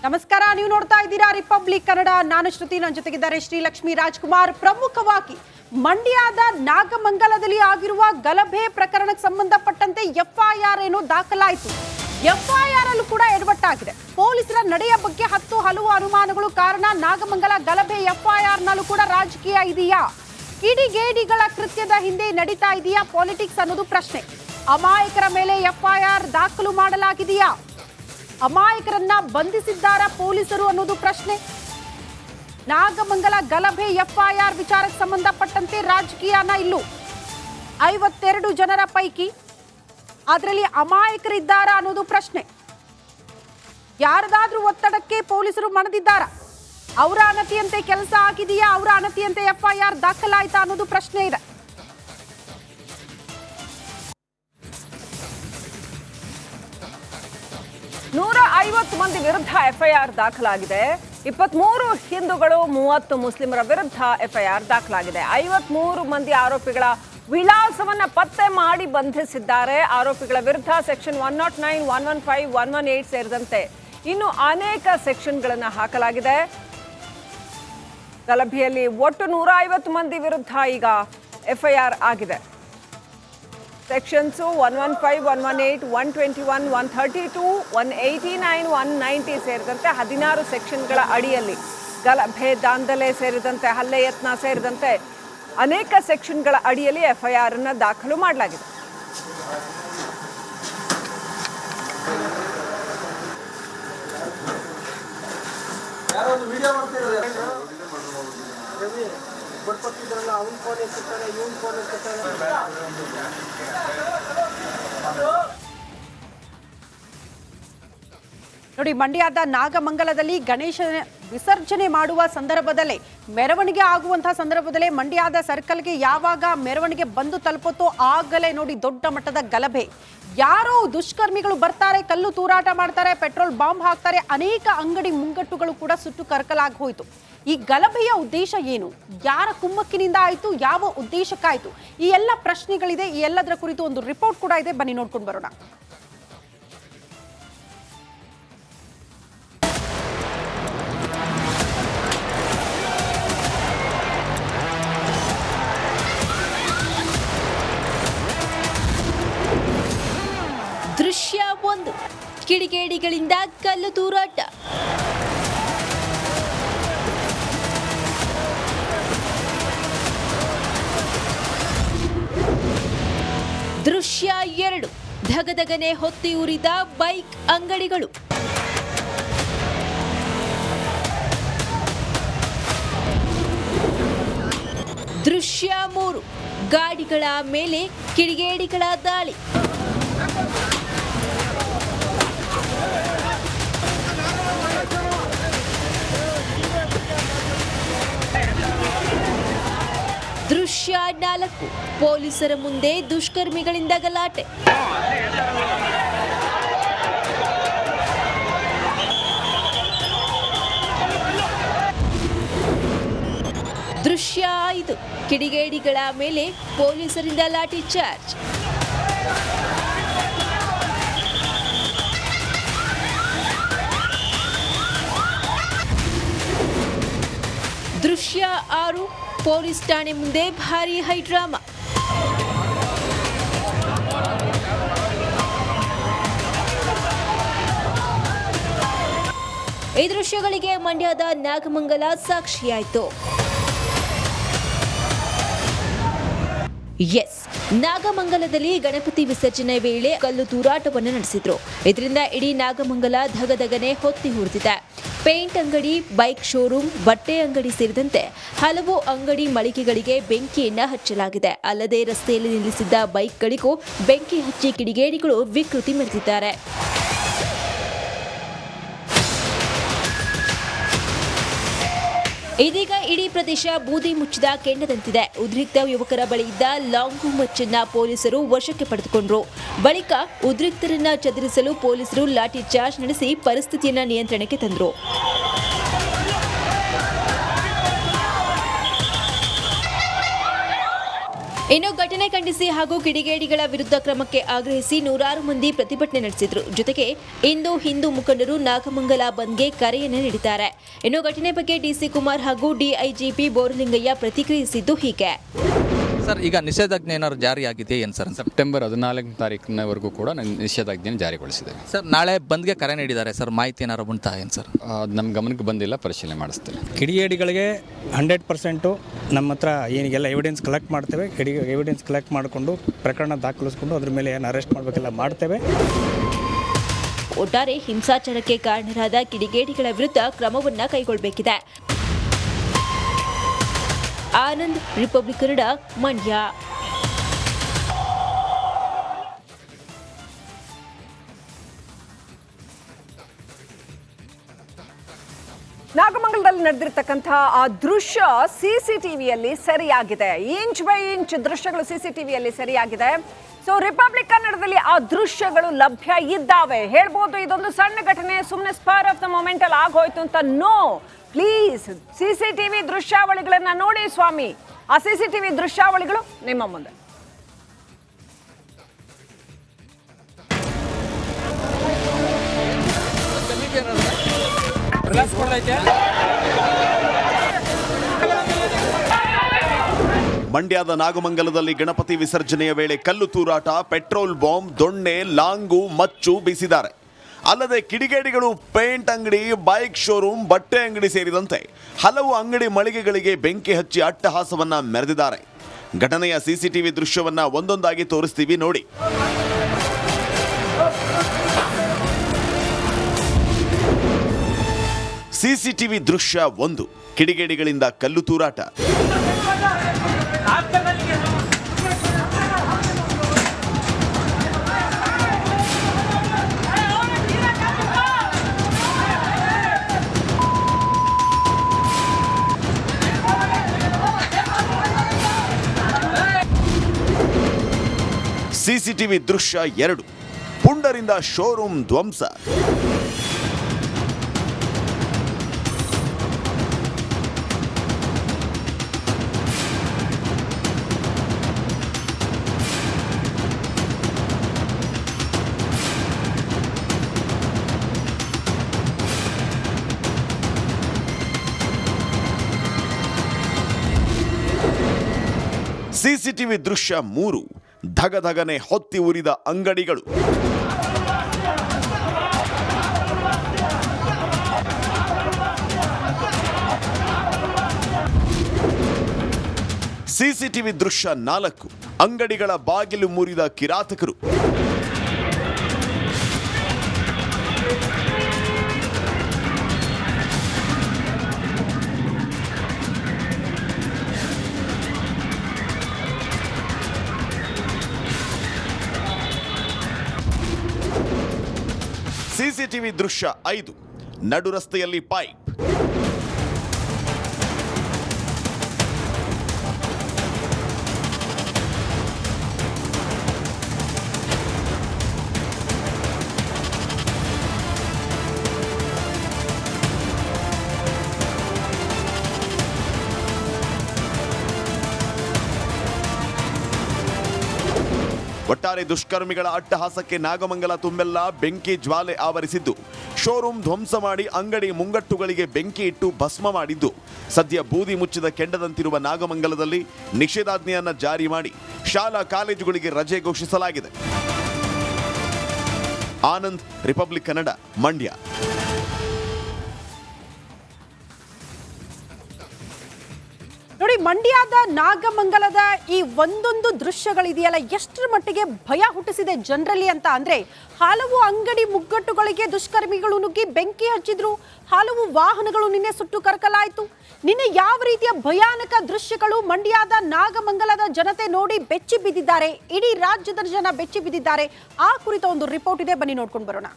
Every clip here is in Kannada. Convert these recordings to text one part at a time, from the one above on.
ನಮಸ್ಕಾರ, ನೀವು ನೋಡ್ತಾ ಇದ್ದೀರಾ ರಿಪಬ್ಲಿಕ್ ಕನ್ನಡ. ನಾನು ಶ್ರುತಿ, ನನ್ನ ಜೊತೆಗಿದ್ದಾರೆ ಶ್ರೀಲಕ್ಷ್ಮಿ ರಾಜ್ಕುಮಾರ್. ಪ್ರಮುಖವಾಗಿ ಮಂಡ್ಯದ ನಾಗಮಂಗಲದಲ್ಲಿ ಆಗಿರುವ ಗಲಭೆ ಪ್ರಕರಣಕ್ಕೆ ಸಂಬಂಧಪಟ್ಟಂತೆ ಎಫ್ಐಆರ್ ಏನು ದಾಖಲಾಯಿತು. ಎಫ್ಐಆರ್ ಅಲ್ಲೂ ಕೂಡ ಎಡವಟ್ಟಾಗಿದೆ. ಪೊಲೀಸರ ನಡೆಯ ಬಗ್ಗೆ ಹಲವು ಅನುಮಾನಗಳು. ಕಾರಣ ನಾಗಮಂಗಲ ಗಲಭೆ ಎಫ್ಐಆರ್ ನಲ್ಲೂ ಕೂಡ ರಾಜಕೀಯ ಇದೆಯಾ, ಕಿಡಿಗೇಡಿಗಳ ಕೃತ್ಯದ ಹಿಂದೆ ನಡೀತಾ ಇದೆಯಾ ಪಾಲಿಟಿಕ್ಸ್ ಅನ್ನೋದು ಪ್ರಶ್ನೆ. ಅಮಾಯಕರ ಮೇಲೆ ಎಫ್ಐಆರ್ ದಾಖಲು ಮಾಡಲಾಗಿದೆಯಾ, ಅಮಾಯಕರನ್ನ ಬಂಧಿಸಿದ್ದಾರ ಪೊಲೀಸರು ಅನ್ನೋದು ಪ್ರಶ್ನೆ. ನಾಗಮಂಗಲ ಗಲಭೆ ಎಫ್ಐಆರ್ ವಿಚಾರಕ್ಕೆ ಸಂಬಂಧಪಟ್ಟಂತೆ ರಾಜಕೀಯನ ಇಲ್ಲೂ 52 ಜನರ ಪೈಕಿ ಅದರಲ್ಲಿ ಅಮಾಯಕರಿದ್ದಾರಾ ಅನ್ನೋದು ಪ್ರಶ್ನೆ. ಯಾರದಾದ್ರೂ ಒತ್ತಡಕ್ಕೆ ಪೊಲೀಸರು ಮಣದಿದ್ದಾರ, ಅವರ ಅನತಿಯಂತೆ ಕೆಲಸ ಆಗಿದೆಯಾ, ಅವರ ಅನತಿಯಂತೆ ಎಫ್ಐಆರ್ ದಾಖಲಾಯ್ತಾ ಅನ್ನೋದು ಪ್ರಶ್ನೆ ಇದೆ. ನೂರ 50 ಮಂದಿ ವಿರುದ್ಧ ಎಫ್ಐಆರ್ ದಾಖಲಾಗಿದೆ. 23 ಹಿಂದೂಗಳು 30 ಮುಸ್ಲಿಮರ ವಿರುದ್ಧ ಎಫ್ಐಆರ್ ದಾಖಲಾಗಿದೆ. 53 ಮಂದಿ ಆರೋಪಿಗಳ ವಿಳಾಸವನ್ನ ಪತ್ತೆ ಮಾಡಿ ಬಂಧಿಸಿದ್ದಾರೆ. ಆರೋಪಿಗಳ ವಿರುದ್ಧ ಸೆಕ್ಷನ್ 109, 115, 118 ಸೇರಿದಂತೆ ಇನ್ನು ಅನೇಕ ಸೆಕ್ಷನ್ಗಳನ್ನು ಹಾಕಲಾಗಿದೆ. ಗಲಭೆಯಲ್ಲಿ ಒಟ್ಟು 150 ಮಂದಿ ವಿರುದ್ಧ ಈಗ ಎಫ್ಐಆರ್ ಆಗಿದೆ. ಸೆಕ್ಷನ್ಸು 115, 118, 121, 132, 189, 190 ಸೇರಿದಂತೆ 16 ಸೆಕ್ಷನ್ಗಳ ಅಡಿಯಲ್ಲಿ ಗಲಭೆ, ದಾಂಧಲೆ ಸೇರಿದಂತೆ ಹಲ್ಲೆ ಯತ್ನ ಸೇರಿದಂತೆ ಅನೇಕ ಸೆಕ್ಷನ್ಗಳ ಅಡಿಯಲ್ಲಿ ಎಫ್ಐಆರ್ ಅನ್ನು ದಾಖಲು ಮಾಡಲಾಗಿದೆ. ನೋಡಿ, ಮಂಡ್ಯದ ನಾಗಮಂಗಲದಲ್ಲಿ ಗಣೇಶ ವಿಸರ್ಜನೆ ಮಾಡುವ ಸಂದರ್ಭದಲ್ಲೇ, ಮೆರವಣಿಗೆ ಆಗುವಂತಹ ಸಂದರ್ಭದಲ್ಲೇ ಮಂಡ್ಯದ ಸರ್ಕಲ್ಗೆ ಯಾವಾಗ ಮೆರವಣಿಗೆ ಬಂದು ತಲುಪುತ್ತೋ ಆಗಲೇ ನೋಡಿ ದೊಡ್ಡ ಮಟ್ಟದ ಗಲಭೆ. ಯಾರೋ ದುಷ್ಕರ್ಮಿಗಳು ಬರ್ತಾರೆ, ಕಲ್ಲು ತೂರಾಟ ಮಾಡ್ತಾರೆ, ಪೆಟ್ರೋಲ್ ಬಾಂಬ್ ಹಾಕ್ತಾರೆ. ಅನೇಕ ಅಂಗಡಿ ಮುಂಗಟ್ಟುಗಳು ಕೂಡ ಸುಟ್ಟು ಕರಕಲಾಗಿ ಹೋಯಿತು. ಈ ಗಲಭೆಯ ಉದ್ದೇಶ ಏನು, ಯಾರ ಕುಮ್ಮಕ್ಕಿನಿಂದ ಆಯಿತು, ಯಾವ ಉದ್ದೇಶಕ್ಕಾಯಿತು, ಈ ಎಲ್ಲ ಪ್ರಶ್ನೆಗಳಿದೆ. ಈ ಎಲ್ಲದರ ಕುರಿತು ಒಂದು ರಿಪೋರ್ಟ್ ಕೂಡ ಇದೆ, ಬನ್ನಿ ನೋಡ್ಕೊಂಡು ಬರೋಣ. ದೃಶ್ಯ 1, ಕಿಡಿಗೇಡಿಗಳಿಂದ ಕಲ್ಲು ತೂರಾಟ. ದೃಶ್ಯ 2, ಧಗಧಗನೆ ಹೊತ್ತಿ ಉರಿದ ಬೈಕ್ ಅಂಗಡಿಗಳು. ದೃಶ್ಯ 3, ಗಾಡಿಗಳ ಮೇಲೆ ಕಿಡಿಗೇಡಿಗಳ ದಾಳಿ. ದೃಶ್ಯ 4, ಪೊಲೀಸರ ಮುಂದೆ ದುಷ್ಕರ್ಮಿಗಳಿಂದ ಗಲಾಟೆ. ದೃಶ್ಯ 5, ಕಿಡಿಗೇಡಿಗಳ ಮೇಲೆ ಪೊಲೀಸರಿಂದ ಲಾಠಿ ಚಾರ್ಜ್. ದೃಶ್ಯ 6, ಪೊಲೀಸ್ ಠಾಣೆ ಮುಂದೆ ಭಾರೀ ಹೈಡ್ರಾಮಾ. ಈ ದೃಶ್ಯಗಳಿಗೆ ಮಂಡ್ಯದ ನಾಗಮಂಗಲ ಸಾಕ್ಷಿಯಾಯಿತು. ನಾಗಮಂಗಲದಲ್ಲಿ ಗಣಪತಿ ವಿಸರ್ಜನೆ ವೇಳೆ ಕಲ್ಲು ತೂರಾಟವನ್ನು ನಡೆಸಿದ್ರು. ಇದರಿಂದ ಇಡೀ ನಾಗಮಂಗಲ ಧಗಧಗನೆ ಹೊತ್ತಿ ಉರಿದಿದೆ. ಪೇಂಟ್ ಅಂಗಡಿ, ಬೈಕ್ ಶೋರೂಮ್, ಬಟ್ಟೆ ಅಂಗಡಿ ಸೇರಿದಂತೆ ಹಲವು ಅಂಗಡಿ ಮಳಿಗೆಗಳಿಗೆ ಬೆಂಕಿಯನ್ನ ಹಚ್ಚಲಾಗಿದೆ. ಅಲ್ಲದೆ ರಸ್ತೆಯಲ್ಲಿ ನಿಲ್ಲಿಸಿದ್ದ ಬೈಕ್ಗಳಿಗೂ ಬೆಂಕಿ ಹಚ್ಚಿ ಕಿಡಿಗೇಡಿಗಳು ವಿಕೃತಿ ಮೆರೆದಿದ್ದಾರೆ. ಇದೀಗ ಇಡೀ ಪ್ರದೇಶ ಬೂದಿ ಮುಚ್ಚಿದ ಕೆಂಡದಂತಿದೆ. ಉದ್ರಿಕ್ತ ಯುವಕರ ಬಳಿ ಇದ್ದ ಲಾಂಗು ಮಚ್ಚನ್ನ ಪೊಲೀಸರು ವಶಕ್ಕೆ ಪಡೆದುಕೊಂಡರು. ಬಳಿಕ ಉದ್ರಿಕ್ತರನ್ನ ಚದುರಿಸಲು ಪೊಲೀಸರು ಲಾಠಿ ಚಾರ್ಜ್ ನಡೆಸಿ ಪರಿಸ್ಥಿತಿಯನ್ನ ನಿಯಂತ್ರಣಕ್ಕೆ ತಂದರು. ಇನ್ನು ಘಟನೆ ಖಂಡಿಸಿ ಹಾಗೂ ಕಿಡಿಗೇಡಿಗಳ ವಿರುದ್ಧ ಕ್ರಮಕ್ಕೆ ಆಗ್ರಹಿಸಿ ನೂರಾರು ಮಂದಿ ಪ್ರತಿಭಟನೆ ನಡೆಸಿದ್ರು. ಜೊತೆಗೆ ಇಂದು ಹಿಂದೂ ಮುಖಂಡರು ನಾಗಮಂಗಲ ಬಂದ್ಗೆ ಕರೆಯನ್ನು ನೀಡಿದ್ದಾರೆ. ಇನ್ನು ಘಟನೆ ಬಗ್ಗೆ ಡಿಸಿ ಕುಮಾರ್ ಹಾಗೂ ಡಿಐಜಿಪಿ ಬೋರಲಿಂಗಯ್ಯ ಪ್ರತಿಕ್ರಿಯಿಸಿದ್ದು ಹೀಗೆ. ಸರ್, ಈಗ ನಿಷೇಧಾಜ್ಞೆ ಏನಾದ್ರು ಜಾರಿಯಾಗಿದೆ ಏನು ಸರ್? ಸೆಪ್ಟೆಂಬರ್ 14ನೇ ತಾರೀಕಿನವರೆಗೂ ಕೂಡ ನಿಷೇಧಾಜ್ಞೆ ಜಾರಿಗೊಳಿಸಿದ್ದೇವೆ. ಸರ್, ನಾಳೆ ಬಂದ್ಗೆ ಕರೆ ನೀಡಿದ್ದಾರೆ ಸರ್, ಮಾಹಿತಿ ಏನಾರು ಉಂಟಾ ಏನು ಸರ್? ಅದು ನಮ್ಮ ಗಮನಕ್ಕೆ ಬಂದಿಲ್ಲ, ಪರಿಶೀಲನೆ ಮಾಡಿಸ್ತೇವೆ. ಕಿಡಿಗೇಡಿಗಳಿಗೆ 100% ನಮ್ಮ ಹತ್ರ ಏನಿಗೆಲ್ಲ ಎವಿಡೆನ್ಸ್ ಕಲೆಕ್ಟ್ ಮಾಡ್ತೇವೆ. ಎವಿಡೆನ್ಸ್ ಕಲೆಕ್ಟ್ ಮಾಡಿಕೊಂಡು ಪ್ರಕರಣ ದಾಖಲಿಸ್ಕೊಂಡು ಅದ್ರ ಮೇಲೆ ಏನು ಅರೆಸ್ಟ್ ಮಾಡಬೇಕೆಲ್ಲ ಮಾಡ್ತೇವೆ. ಒಟ್ಟಾರೆ ಹಿಂಸಾಚಾರಕ್ಕೆ ಕಾರಣರಾದ ಕಿಡಿಗೇಡಿಗಳ ವಿರುದ್ಧ ಕ್ರಮವನ್ನ ಕೈಗೊಳ್ಳಬೇಕಿದೆ. ಆನಂದ್, ರಿಪಬ್ಲಿಕ್ ಕನ್ನಡ, ಮಂಡ್ಯ. ನಾಗಮಂಗಲದಲ್ಲಿ ನಡೆದಿರ್ತಕ್ಕಂತಹ ಆ ದೃಶ್ಯ ಸಿಸಿಟಿವಿಯಲ್ಲಿ ಸೆರೆಯಾಗಿದೆ. ಇಂಚ್ ಬೈ ಇಂಚ್ ದೃಶ್ಯಗಳು ಸಿಸಿಟಿವಿಯಲ್ಲಿ ಸೆರೆಯಾಗಿದೆ. ಸೊ ರಿಪಬ್ಲಿಕ್ ಕನ್ನಡದಲ್ಲಿ ಆ ದೃಶ್ಯಗಳು ಲಭ್ಯ ಇದ್ದಾವೆ. ಹೇಳ್ಬೋದು ಇದೊಂದು ಸಣ್ಣ ಘಟನೆ, ಸುಮ್ಮನೆ ಸ್ಪರ್ ಆಫ್ ದ ಮೊಮೆಂಟ್ ಅಲ್ಲಿ ಆಗೋಯ್ತು ಅಂತ. ನೋ, ಪ್ಲೀಸ್ ಸಿಸಿಟಿವಿ ದೃಶ್ಯಾವಳಿಗಳನ್ನ ನೋಡಿ ಸ್ವಾಮಿ. ಆ ಸಿಸಿಟಿವಿ ದೃಶ್ಯಾವಳಿಗಳು ನಿಮ್ಮ ಮುಂದೆ. ಮಂಡ್ಯದ ನಾಗಮಂಗಲದಲ್ಲಿ ಗಣಪತಿ ವಿಸರ್ಜನೆಯ ವೇಳೆ ಕಲ್ಲು ತೂರಾಟ, ಪೆಟ್ರೋಲ್ ಬಾಂಬ್, ದೊಣ್ಣೆ, ಲಾಂಗು, ಮಚ್ಚು ಬೀಸಿದ್ದಾರೆ. ಅಲ್ಲದೆ ಕಿಡಿಗೇಡಿಗಳು ಪೇಂಟ್ ಅಂಗಡಿ, ಬೈಕ್ ಶೋರೂಮ್, ಬಟ್ಟೆ ಅಂಗಡಿ ಸೇರಿದಂತೆ ಹಲವು ಅಂಗಡಿ ಮಳಿಗೆಗಳಿಗೆ ಬೆಂಕಿ ಹಚ್ಚಿ ಅಟ್ಟಹಾಸವನ್ನ ಮೆರೆದಿದ್ದಾರೆ. ಘಟನೆಯ ಸಿಸಿಟಿವಿ ದೃಶ್ಯವನ್ನ ಒಂದೊಂದಾಗಿ ತೋರಿಸ್ತೀವಿ ನೋಡಿ. ಸಿಸಿಟಿವಿ ದೃಶ್ಯ 1, ಕಿಡಿಗೇಡಿಗಳಿಂದ ಕಲ್ಲು ತೂರಾಟ. ಸಿಸಿಟಿವಿ ದೃಶ್ಯ 2, ಪುಂಡರಿಂದ ಶೋರೂಮ್ ಧ್ವಂಸ. ಸಿಸಿಟಿವಿ ದೃಶ್ಯ 3, ಧಗಧಗನೆ ಹೊತ್ತಿ ಉರಿದ ಅಂಗಡಿಗಳು. ಸಿಸಿಟಿವಿ ದೃಶ್ಯ 4, ಅಂಗಡಿಗಳ ಬಾಗಿಲು ಮುರಿದ ಕಿರಾತಕರು. ಸಿಸಿಟಿವಿ ದೃಶ್ಯ 5, ನಡು ರಸ್ತೆಯಲ್ಲಿ ಪೈಪ್. ಒಟ್ಟಾರೆ ದುಷ್ಕರ್ಮಿಗಳ ಅಟ್ಟಹಾಸಕ್ಕೆ ನಾಗಮಂಗಲ ತುಂಬೆಲ್ಲ ಬೆಂಕಿ ಜ್ವಾಲೆ ಆವರಿಸಿದ್ದು, ಶೋರೂಮ್ ಧ್ವಂಸ ಮಾಡಿ ಅಂಗಡಿ ಮುಂಗಟ್ಟುಗಳಿಗೆ ಬೆಂಕಿ ಇಟ್ಟು ಭಸ್ಮ ಮಾಡಿದ್ದು, ಸದ್ಯ ಬೂದಿ ಮುಚ್ಚಿದ ಕೆಂಡದಂತಿರುವ ನಾಗಮಂಗಲದಲ್ಲಿ ನಿಷೇಧಾಜ್ಞೆಯನ್ನ ಜಾರಿ ಮಾಡಿ ಶಾಲಾ ಕಾಲೇಜುಗಳಿಗೆ ರಜೆ ಘೋಷಿಸಲಾಗಿದೆ. ಆನಂದ್, ರಿಪಬ್ಲಿಕ್ ಕನ್ನಡ, ಮಂಡ್ಯ. ನೋಡಿ, ಮಂಡ್ಯದ ನಾಗಮಂಗಲದ ಈ ಒಂದೊಂದು ದೃಶ್ಯಗಳಿದೆಯಲ್ಲ, ಎಷ್ಟರ ಮಟ್ಟಿಗೆ ಭಯ ಹುಟ್ಟಿಸಿದೆ ಜನರಲ್ಲಿ ಅಂತ ಅಂದ್ರೆ, ಹಲವು ಅಂಗಡಿ ಮುಗ್ಗಟ್ಟುಗಳಿಗೆ ದುಷ್ಕರ್ಮಿಗಳು ನುಗ್ಗಿ ಬೆಂಕಿ ಹಚ್ಚಿದ್ರು, ಹಲವು ವಾಹನಗಳು ನಿನ್ನೆ ಸುಟ್ಟು ಕರಕಲಾಯಿತು. ನಿನ್ನೆ ಯಾವ ರೀತಿಯ ಭಯಾನಕ ದೃಶ್ಯಗಳು ಮಂಡ್ಯದ ನಾಗಮಂಗಲದ ಜನತೆ ನೋಡಿ ಬೆಚ್ಚಿ ಬಿದ್ದಿದ್ದಾರೆ, ಇಡೀ ರಾಜ್ಯದ ಜನ ಬೆಚ್ಚಿ ಬಿದ್ದಿದ್ದಾರೆ. ಆ ಕುರಿತ ಒಂದು ರಿಪೋರ್ಟ್ ಇದೆ, ಬನ್ನಿ ನೋಡ್ಕೊಂಡು ಬರೋಣ.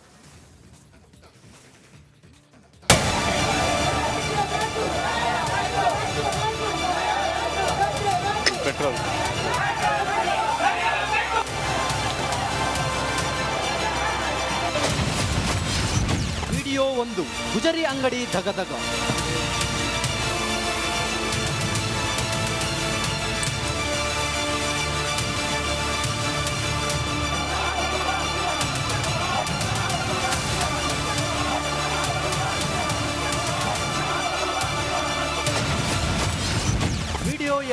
ವಿಡಿಯೋ 1, ಗುಜರಿ ಅಂಗಡಿ ಧಗಧಗ.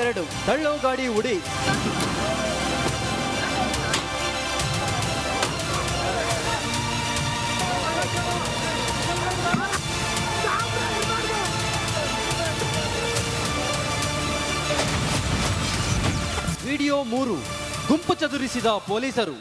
2 ತಳ್ಳೋ ಗಾಡಿ ಉಡಿ. ವಿಡಿಯೋ 3 ಗುಂಪು ಚದುರಿಸಿದ ಪೊಲೀಸರು.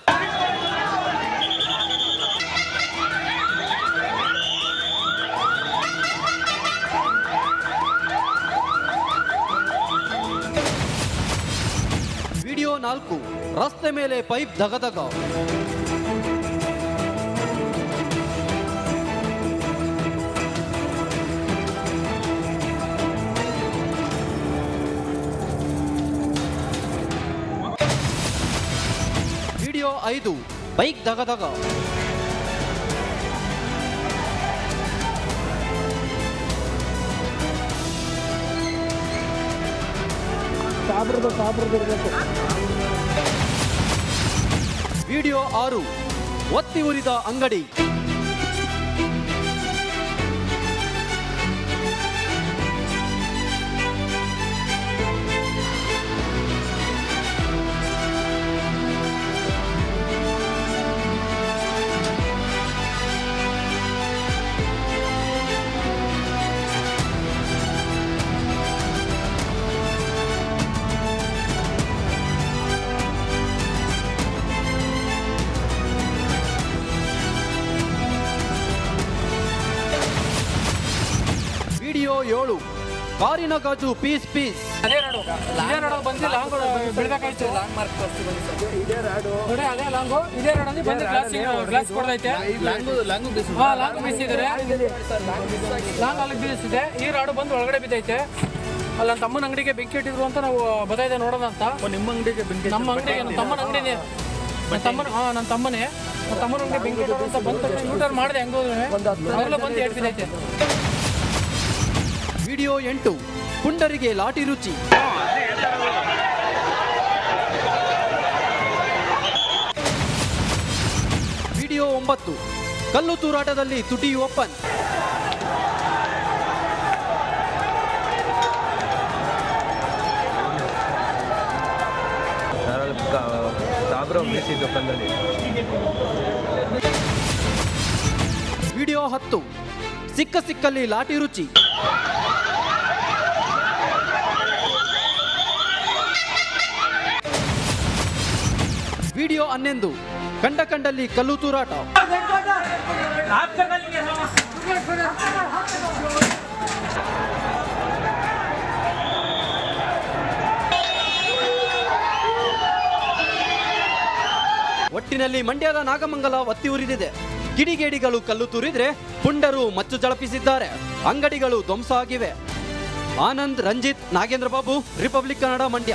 ವಿಡಿಯೋ 4 ರಸ್ತೆ ಮೇಲೆ ಪೈಪ್ ದಗದಗ. ವಿಡಿಯೋ 5 ಬೈಕ್ ದಗದಗ. ವಿಡಿಯೋ 6 ಒತ್ತಿ ಉರಿದ ಅಂಗಡಿ. ವಿಡಿಯೋ 7 ಕಾರಿನ ಗಾಜು ಪೀಸ್ ಪೀಸ್. ಈ ರಾಡು ಬಂದು ಒಳಗಡೆ ಬಿದ್ದೈತೆ. ಅಲ್ಲ ನನ್ನ ತಮ್ಮನ ಅಂಗಡಿಗೆ ಬೆಂಕಿ ಇಟ್ಟಿದ್ರು ಅಂತ ನಾವು ಬದೈದೆ ನೋಡೋಣ ಅಂತ. ನಿಮ್ಮ ಅಂಗಡಿಗೆ ಬೆಂಕಿ? ನಮ್ಮ ಅಂಗಡಿಗೆ, ನನ್ನ ತಮ್ಮನ ಅಂಗಡಿನೇ. ನನ್ನ ತಮ್ಮನೇ ನನ್ನ ತಮ್ಮನ ಅಂಗಡಿ ಬೆಂಕಿ ಇಟ್ಟರು ಅಂತ ಬಂದ ತಕ್ಷಣ ಯೂಟರ್ನ್ ಮಾಡಿದೆ. ಹಂಗೋದ್ರೆ ಬಂದು ಏಟ್ ಬಿದ್ದೈತೆ. ವಿಡಿಯೋ 8 ಪುಂಡರಿಗೆ ಲಾಠಿ ರುಚಿ. ವಿಡಿಯೋ 9 ಕಲ್ಲು ತೂರಾಟದಲ್ಲಿ ತುಟಿ ಓಪನ್. ವಿಡಿಯೋ 10 ಸಿಕ್ಕ ಸಿಕ್ಕಲ್ಲಿ ಲಾಠಿ ರುಚಿ. ವಿಡಿಯೋ 11 ಕಂಡ ಕಂಡಲ್ಲಿ ಕಲ್ಲು ತೂರಾಟ. ಒಟ್ಟಿನಲ್ಲಿ ಮಂಡ್ಯದ ನಾಗಮಂಗಲ ಒತ್ತಿ ಉರಿದಿದೆ. ಕಿಡಿಗೇಡಿಗಳು ಕಲ್ಲು ತೂರಿದ್ರೆ ಪುಂಡರು ಮಚ್ಚು ಜಳಪಿಸಿದ್ದಾರೆ. ಅಂಗಡಿಗಳು ಧ್ವಂಸ ಆಗಿವೆ. ಆನಂದ್, ರಂಜಿತ್, ನಾಗೇಂದ್ರ ಬಾಬು, ರಿಪಬ್ಲಿಕ್ ಕನ್ನಡ, ಮಂಡ್ಯ.